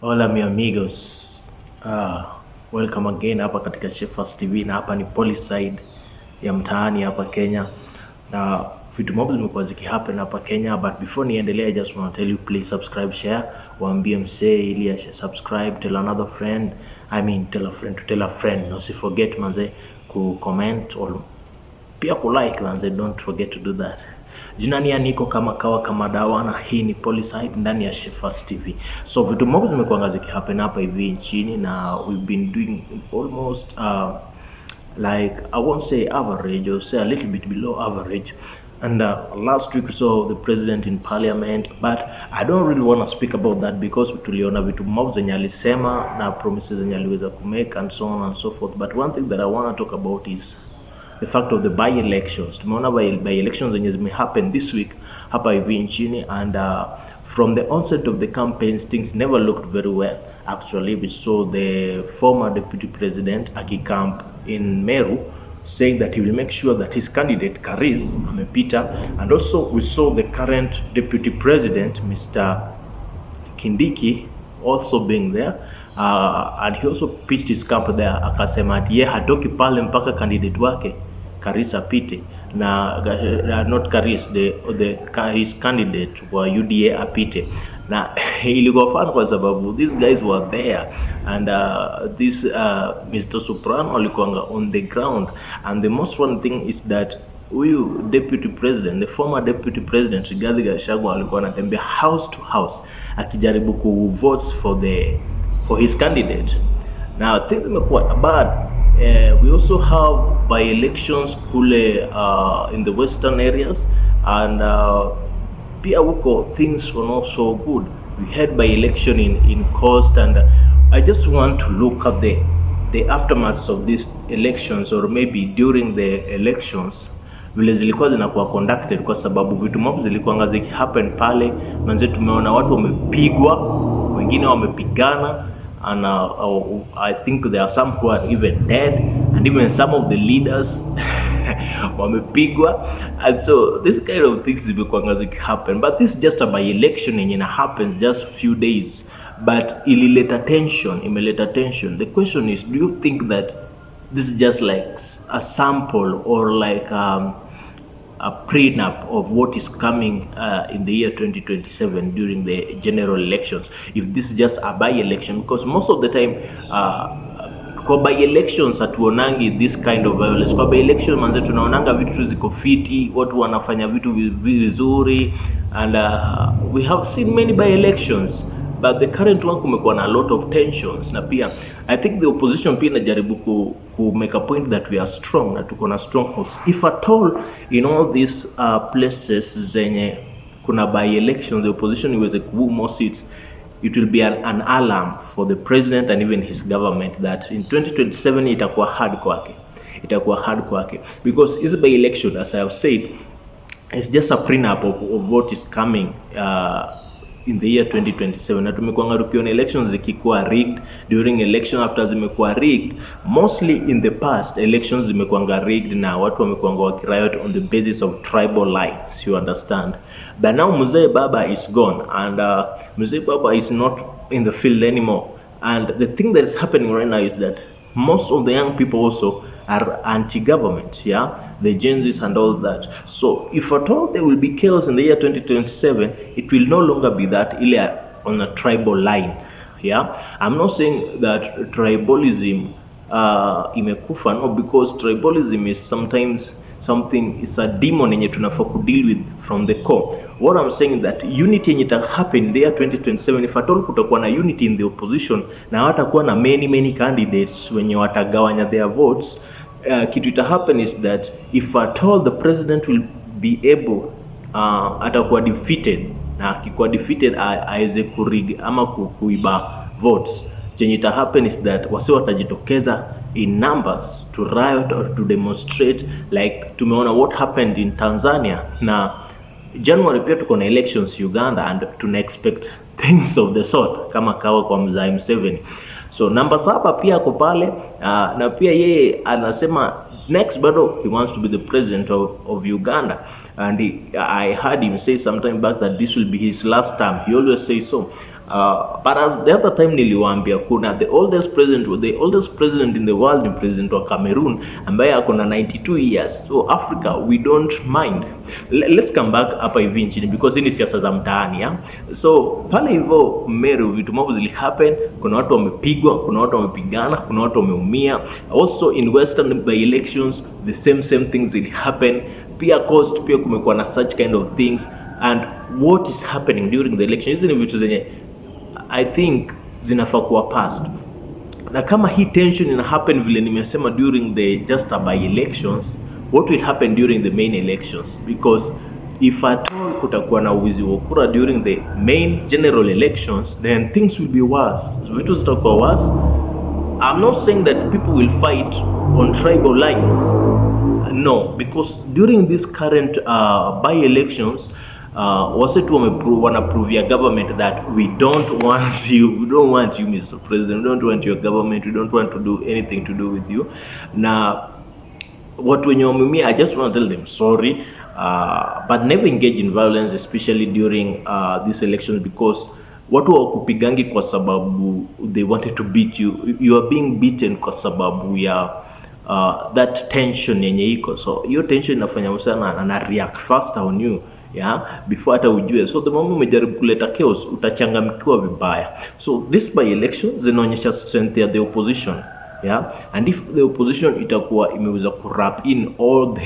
Hola mi amigos, welcome again hapa katika Shefas TV, na hapa ni Polyside ya mtaani hapa Kenya, na vitu mob zimekuwa zikihappen hapa Kenya. But before niendelee, I just want to tell you, please subscribe, share, waambie msee ili subscribe, tell another friend, tell a friend to tell a friend. No, si forget manze ku comment or pia ku like manze, don't forget to do that. Jina ni Aniko kama kawa kama dawa, na hii ni Polyside ndani ya Shefas TV. So vitu mob zimekuwa zikihappen hapa hivi nchini, na we've been doing almost like I won't say average, or say a little bit below average. And last week we saw the president in parliament, but I don't really want to speak about that because tuliona vitu mob zenye alisema na promises zenye aliweza kumake and so on and so forth. But one thing that I want to talk about is the fact of the by-elections. Tumeona by-elections zenye zimehappen this week hapa hivi nchini, and from the onset of the campaigns things never looked very well. Actually, we saw the former deputy president akicamp in Meru saying that he will make sure that his candidate Karis amepita, and also we saw the current deputy president Mr. Kindiki also being there, and he also pitched his camp there, akasema ati yeye hatoki pale mpaka candidate wake Karis apite, na not Karis, his candidate wa UDA apite. Na ilikuwa fun kwa sababu these guys were there, and this Mr. Soprano alikuwa on the ground, and the most fun thing is that huyu deputy president, the former deputy president Rigathi Gachagua, alikuwa anatembea house to house akijaribu ku votes for his candidate. Now things imekuwa bad. We also have by-elections kule in the western areas, and pia huko things were not so good. We had by-election in Coast, and I just want to look at the aftermaths of these elections, or maybe during the elections vile zilikuwa zinakuwa conducted, kwa sababu vitu mob zilikuwa ziki happen pale manze. Tumeona watu wamepigwa, wengine wamepigana, and I think there are some who are even dead, and even some of the leaders wamepigwa. And so this kind of things zimekuwa ziki happen, but this is just a by-election and it happens just few days, but imeleta tension. The question is, do you think that this is just like a sample, or like a prenup of what is coming in the year 2027 during the general elections? If this is just a by-election, because most of the time kwa by-elections hatuonangi this kind of violence. Kwa by-election manze tunaonanga vitu ziko fiti, watu wanafanya vitu vizuri, and we have seen many by-elections, but the current one kumekuwa na a lot of tensions. Na pia I think the opposition pia inajaribu ku make a point that we are strong, na tuko na strongholds. If at all in all these places zenye kuna by-elections the opposition iweze kuwin more seats, it will be an alarm for the president and even his government that in 2027 itakuwa hard kwake, because is by-election, as I have said, it's just a prenup of what is coming in the year 2027. Na tumekuwa tukiona elections zikikuwa rigged, during election after zimekuwa rigged. Mostly in the past elections zimekuwa rigged na watu wamekuwa wakiriot on the basis of tribal lines, you understand. But now Mzee Baba is gone, and Mzee Baba is not in the field anymore, and the thing that is happening right now is that most of the young people also are anti-government, the Gen Zs and all that. So if at all there will be chaos in the year 2027, it will no longer be that on a tribal line. I'm not saying that tribalism imekufa, no, because tribalism is sometimes something, is a demon yenye tunafaa ku deal with from the core. What I'm saying is that unity yenye ita happen in the year 2027, if at all kutakuwa na unity in the opposition na watakuwa na many candidates wenye watagawanya their votes, kitu ita happen is that if at all the president will be able atakuwa defeated, na akikuwa defeated aweze kurig ama kuiba votes, chenye ita happen is that wase watajitokeza in numbers to riot or to demonstrate, like tumeona what happened in Tanzania. Na January pia tuko na elections Uganda, and tuna expect things of the sort kama kawa kwa Mzee Museveni. So number 7 pia ako pale, na pia yeye anasema next bado he wants to be the president of Uganda, and I heard him say sometime back that this will be his last term. He always says so. But as the other time niliwaambia, kuna the oldest president in the world ni president wa Cameroon ambaye ako na 92 years. So Africa we don't mind. Let's come back hapa hivi nchini because hii ni siasa za mtaani ya. So pale hivyo Meru vitu mambo zili happen, kuna watu wamepigwa, kuna watu wamepigana, kuna watu wameumia. Also in western by elections the same things will happen. Pia coast pia kumekuwa na such kind of things, and what is happening during the election, hizi ni vitu zenye I think zinafaa kuwa past. Na kama hii tension ina happen vile nimesema during the just by elections, what will happen during the main elections? Because if at all kutakuwa na uwizi wa kura during the main general elections, then things will be worse. Vitu zitakuwa worse. I'm not saying that people will fight on tribal lines. No, because during this current by-elections, wase tu wanaprovia government that we don't want you, Mr. President, we don't want your government, we don't want to do anything to do with you. Na watu wenye wameumia, I just want to tell them sorry, but never engage in violence, especially during these elections, because watu wakupigangi kwa sababu they wanted to beat you. You are being beaten kwa sababu ya that tension yenye iko. So hiyo tension inafanya msana ana react faster on you, yeah, before hata ujue. So the moment umejaribu kuleta chaos utachangamkiwa vibaya. So this by elections zinaonyesha strength ya the opposition, yeah, and if the opposition itakuwa imeweza kurap in all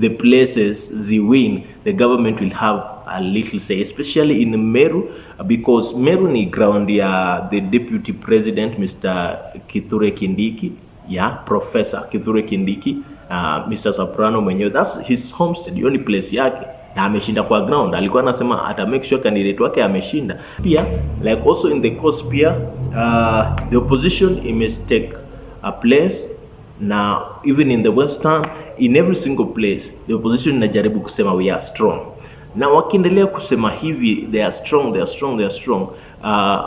the places zi win, the government will have a little say, especially in Meru, because Meru ni ground ya the deputy president Mr. Kithure Kindiki, yeah, Professor Kithure Kindiki, Mr. Soprano mwenyewe, that's his homestead, the only place yake, na ameshinda kwa ground. Alikuwa anasema ata make sure candidate wake ameshinda. Pia like also in the coast pia the opposition must take a place. Now even in the western, in every single place the opposition inajaribu kusema we are strong. Na wakiendelea kusema hivi they are strong,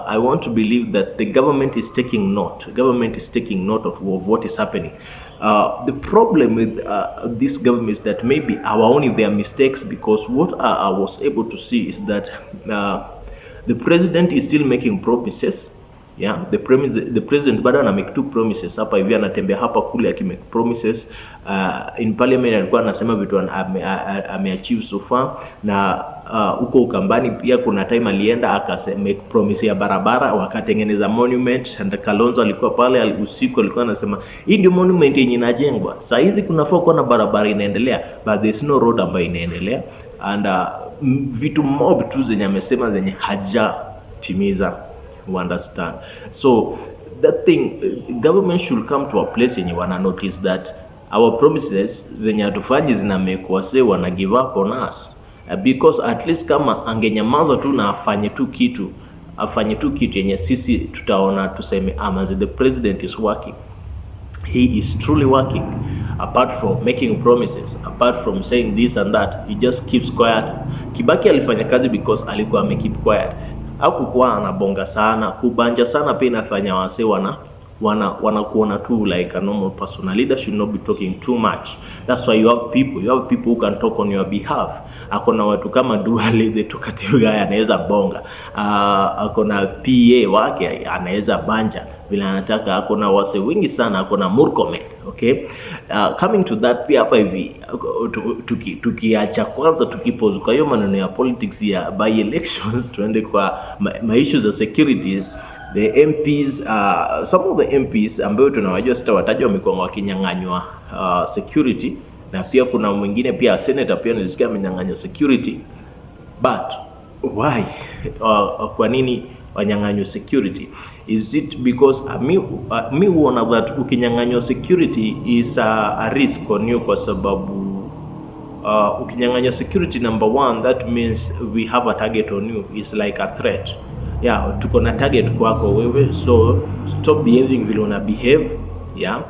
I want to believe that the government is taking note. Government is taking note of what is happening. The problem with this government is that maybe our only their mistakes, because what I was able to see is that the president is still making promises. Yeah, the president bado ana make two promises hapa hivi, anatembea hapa kule akimake promises. In parliament alikuwa anasema vitu ameachieve so far, na huko Ukambani pia kuna time alienda akasema make promise ya barabara, wakatengeneza monument, and Kalonzo alikuwa pale usiku alikuwa anasema hii ndio monument yenye inajengwa. Saa hizi kunafaa kuwa na barabara inaendelea, but there's no road ambayo inaendelea, and vitu mob tu zenye amesema zenye hajatimiza. You understand? So that thing, government should come to a place yenye wana notice that our promises zenye hatufanyi zinamekwa, say wana give up on us, because at least kama angenyamaza tu na afanye tu kitu yenye sisi tutaona tuseme amaze, the president is working, he is truly working. Apart from making promises, apart from saying this and that, he just keeps quiet. Kibaki alifanya kazi because alikuwa amekeep quiet. Hakukuwa anabonga sana, kubanja sana pia inafanya wase wanakuona tu like a normal person. A leader should not be talking too much. That's why you have people who can talk on your behalf. Akona watu kama Duale, the talkative guy, anaweza bonga. Akona PA wake anaweza banja bila anataka. Akona wase wengi sana, akona Murkomen, okay? Coming to that pia hapa hivi tukiacha kwanza tukipozu kwa hiyo maneno ya politics ya by elections, tuende kwa issues za securities. The MPs, some of the MPs ambayo tunawajua sitawataja, wamekuwa wakinyang'anywa security, na pia kuna mwingine pia senator pia nilisikia amenyang'anywa security. But why? Kwa nini wanyang'anywa security? Is it because me huona that ukinyang'anywa security is a risk on you, kwa sababu ukinyang'anywa security, number one, that means we have a target on you. It's like a threat. Yeah, tuko na target kwako wewe, so stop behaving vile una behave, yeah.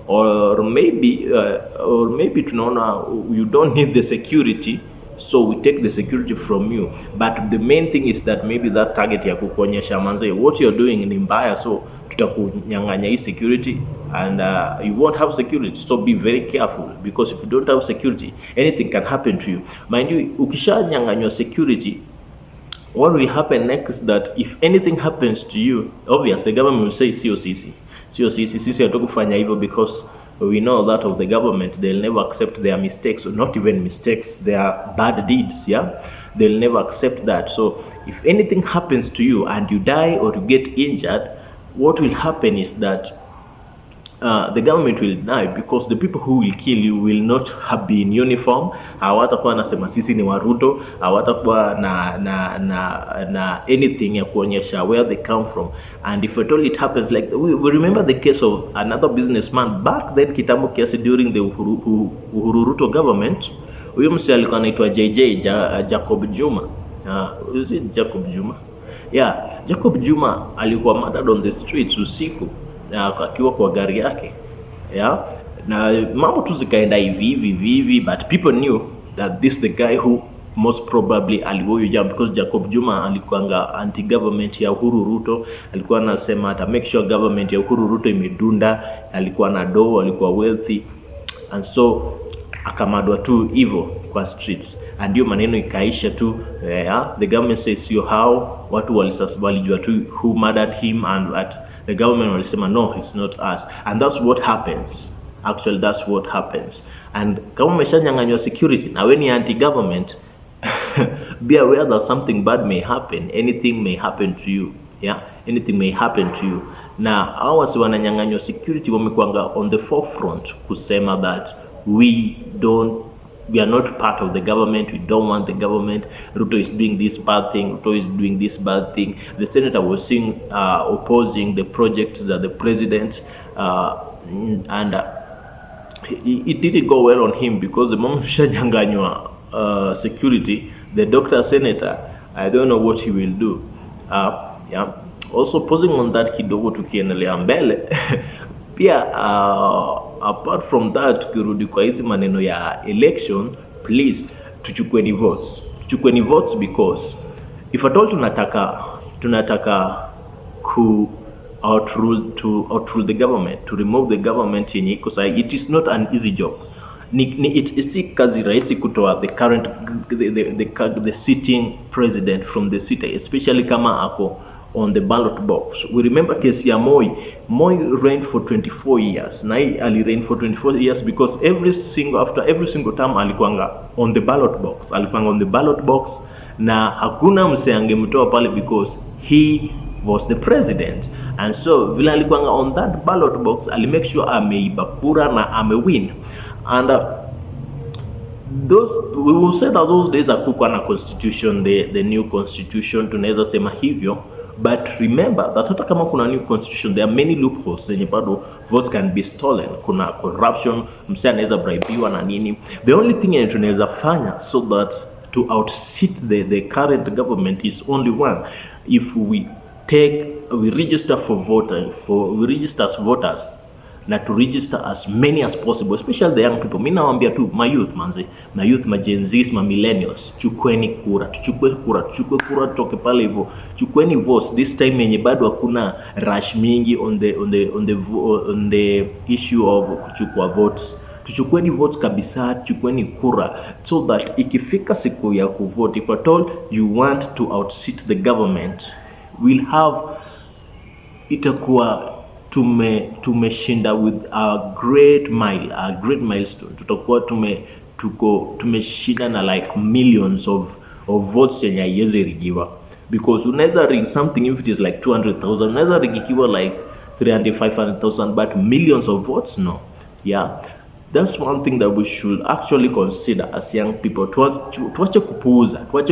Or maybe tunaona you don't need the security, so we take the security from you. But the main thing is that maybe that target ya kukuonyesha manze what you're doing ni mbaya, so tutakunyang'anya hii security, and you won't have security. So be very careful, because if you don't have security, anything can happen to you. Mind you, ukishanyang'anywa security, what will happen next is that if anything happens to you, obviously the government will say sio sisi hatukufanya hivyo, because we know that of the government, they'll never accept their mistakes, or not even mistakes, their bad deeds. They'll never accept that. So if anything happens to you and you die or you get injured, what will happen is that the government will die, because the people who will kill you will not have been in uniform. Hawatakuwa nasema sisi ni Waruto, hawatakuwa na anything ya kuonyesha where they come from. And if at all it happens, like we remember the case of another businessman back then kitambo kiasi, during the Uhuru Ruto government. Huyo msee alikuwa anaitwa Jacob Juma. Is it Jacob Juma? Yeah, Jacob Juma alikuwa murdered on the streets usiku akiwa kwa gari yake. Na mambo tu zikaenda hivi, but people knew that this the guy who most probably aliwoyo jam, because Jacob Juma alikuanga anti government ya Uhuru Ruto. Alikuwa anasema ata make sure government ya Uhuru Ruto imedunda, alikuwa na do, alikuwa wealthy, and so akamadwa tu hivyo kwa streets, and ndio maneno ikaisha tu. The government says sio how, watu walijua tu who murdered him, and at the government walisema no, it's not us. And that's what happens. Actually, that's what happens. And kama umeshanyang'anywa security na wewe ni anti-government, be aware that something bad may happen. Anything may happen to you. Anything may happen to you. Na hao wasi wananyang'anywa security wamekuanga on the forefront kusema that we are not part of the government, we don't want the government, Ruto is doing this bad thing, Ruto is doing this bad thing. The senator was seen opposing the projects that the president, and it didn't go well on him, because the moment shanyanganywa security, the doctor senator, I don't know what he will do. Also posing on that kidogo tukiendelea mbele pia apart from that, tukirudi kwa hizi maneno ya election, please tuchukue ni votes, because if at all tunataka ku outrule the government, to remove the government yenye iko sahi, it is not an easy job. Si kazi rahisi kutoa the current the sitting president from the seat, especially kama ako on the ballot box. We remember case ya Moi reigned for 24 years. Na ali reigned for 24 years because after every single term alikuanga on the ballot box, na hakuna mse angemtoa pale because he was the president. And so vile alikuanga on that ballot box, ali make sure ameiba kura na amewin. And we will say that those days hakukuwa na constitution, the new constitution, tunaweza sema hivyo. But remember that hata kama kuna new constitution, there are many loopholes zenye bado votes can be stolen. Kuna corruption, mse anaweza bribiwa na nini. The only thing yenye tunaweza fanya so that to outsit the current government is only one. If we register we register as voters, na to register as many as possible, especially the young people. Mimi nawaambia tu my youth, ma Gen Zs, ma millennials, tuchukue kura toke pale hivyo, chukueni votes this time yenye bado hakuna rush mingi on the issue of kuchukua votes. Tuchukueni votes kabisa, tuchukueni kura, so that ikifika siku ya kuvote, if at all you want to outsit the government, we'll have itakuwa tumeshinda with a great milestone. Tutakuwa tumeshinda na like millions of votes yenye haiwezi rigiwa, because unaweza rig something if it is like 200,000, unaweza rigikiwa like 300,000-500,000, but millions of votes, no. That's one thing that we should actually consider as young people. Tuache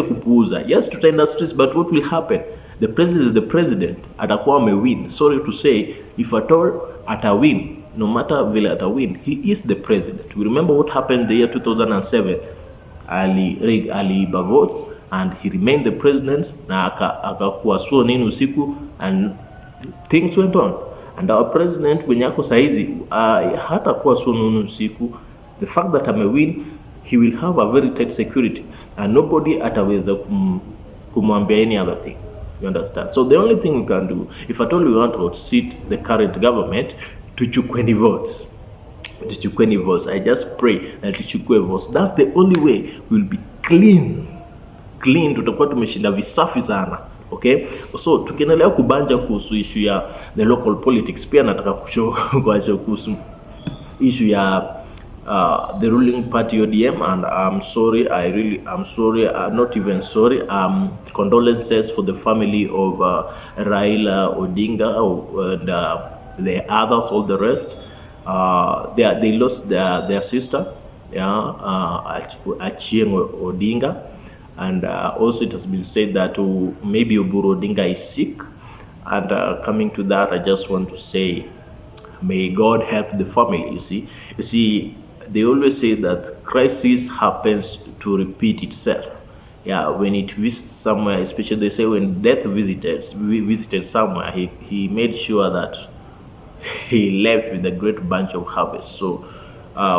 kupuuza. Yes, tutaenda streets, but what will happen? The president is the president. Atakuwa amewin. Sorry to say, if at all atawin, no matter vile atawin, he is the president. We remember what happened the year 2007. Aliiba votes and he remained the president, na akakuwa sworn in usiku, and things went on. And our president mwenye ako saizi hata kuwa sworn in usiku, the fact that amewin, he will have a very tight security and nobody ataweza kumwambia any other thing. You understand? So the only thing we can do, if at all we want to outsit the current government, tuchukue votes. I just pray that tuchukue votes. That's the only way we'll be clean clean, tutakuwa tumeshinda visafi sana. Okay, so tukiendelea kubanja kuhusu issue ya the local politics, pia nataka kuacha kuhusu issue ya the ruling party ODM, and I'm sorry, I'm sorry, not even sorry, condolences for the family of Raila Odinga and the others, all the rest. They lost their sister, Achieng Odinga, and also it has been said that maybe Oburu Odinga is sick. And coming to that, I just want to say, may God help the family. You see, they always say that crisis happens to repeat itself. Yeah, when it visits somewhere, especially they say when death visited somewhere, he made sure that he left with a great bunch of harvest. So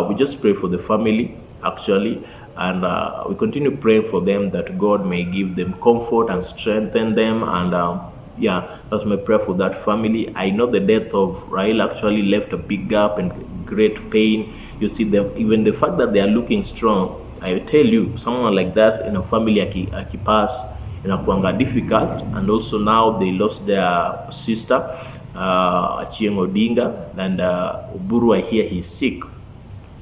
we just pray for the family, actually, and we continue praying for them that God may give them comfort and strengthen them. And yeah, that's my prayer for that family. I know the death of Raila actually left a big gap and great pain. You see, even the fact that they are looking strong, I tell you, someone like that in a family akipass inakuanga difficult. And also now they lost their sister, Achieng Odinga, and Oburu, I hear he's sick.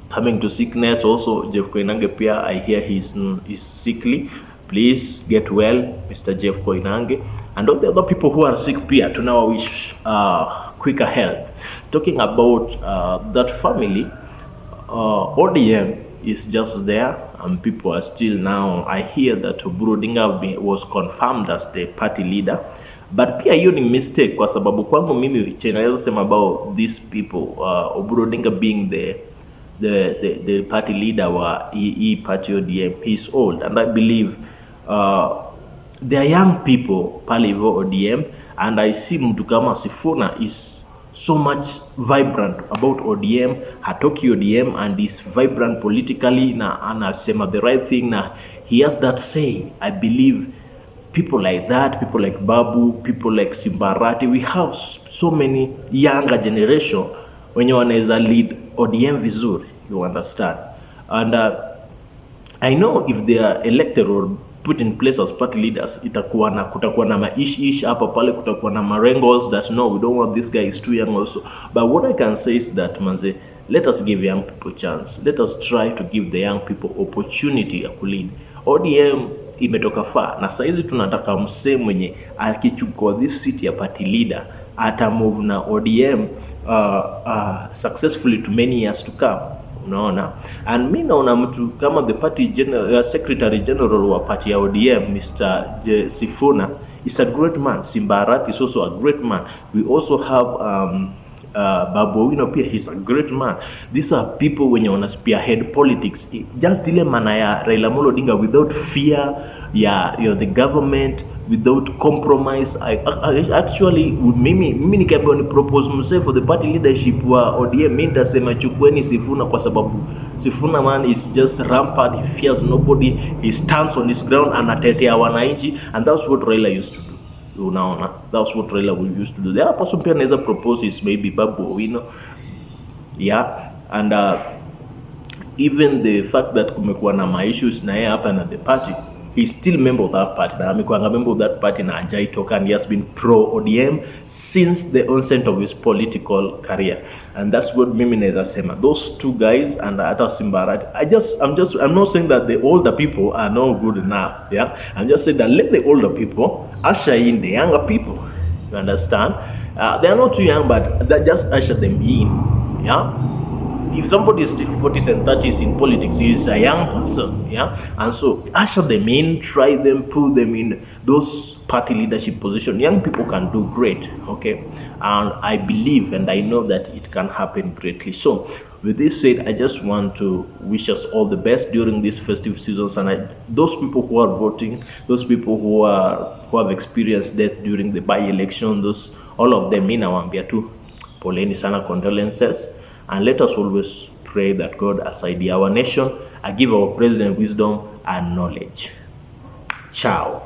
Coming to sickness, also Jeff Koinange pia, I hear he's sickly. Please get well, Mr. Jeff Koinange, and all the other people who are sick pia, to now wish quicker health. Talking about that family, ODM is just there, and people are still now. I hear that Oburu Odinga was confirmed as the party leader, but pia hiyo ni mistake, kwa sababu kwangu mimi chenaweza sema about these people, Oburu Odinga being the party leader wa party ODM, he's old, and I believe there are young people pale hivyo ODM, and I see mtu kama Sifuna is so much vibrant about ODM, hatoki ODM, and is vibrant politically, na anasema the right thing, na he has that say. I believe people like that, people like Babu, people like Simbarati, we have so many younger generation wenye wanaweza lead ODM vizuri, you understand. And I know if they are elected or put in place as party leaders, kutakuwa na maish hapa pale, kutakuwa na marangles that no, we don't want this guy, is too young also. But what I can say is that manze, let us give young people chance. Let us try to give the young people opportunity ya kulead. ODM imetoka far, na saizi tunataka msee mwenye akichukua this seat ya party leader ata move na ODM successfully to many years to come. Unaona, and mi naona mtu kama the party secretary general wa party ya ODM, Mr. Sifuna, is a great man. Simbarat is also a great man. We also have Babu, pia he's a great man. These are people wenye wana spearhead politics, just ile mana ya Raila Amolo Odinga, without fear ya the government, without compromise. I actually, mimi nikiambiwa ni propose mse for the party leadership wa ODM, mimi nitasema chukweni Sifuna, kwa sababu Sifuna man is just rampant, he fears nobody, he stands on his ground, anatetea wananchi, and that's what Raila used to do. Unaona, that's what Raila used to do. The other person pia anaweza propose is maybe Babu Owino, yeah, and even the fact that kumekuwa na ma issues na yeye hapa na the party, he's still member of that party, na amekuwa member of that party na ajai toka, and he has been pro ODM since the onset of his political career. And that's what mimi naweza sema, those two guys and hata Simbarati, I'm not saying that the older people are not good enough, yeah, I'm just saying that let the older people usher in the younger people, you understand. They are not too young, but that just usher them in, yeah. If somebody is still 40s and 30s in politics, he is a young person, yeah, and so usher them in, try them, pull them in those party leadership positions. Young people can do great, okay, and I believe and I know that it can happen greatly. So with this said, I just want to wish us all the best during these festive seasons, and those people who are voting, those people who have experienced death during the by-election, all of them, nawaambia tu poleni sana, condolences. And let us always pray that God aside our nation and give our president wisdom and knowledge. Ciao.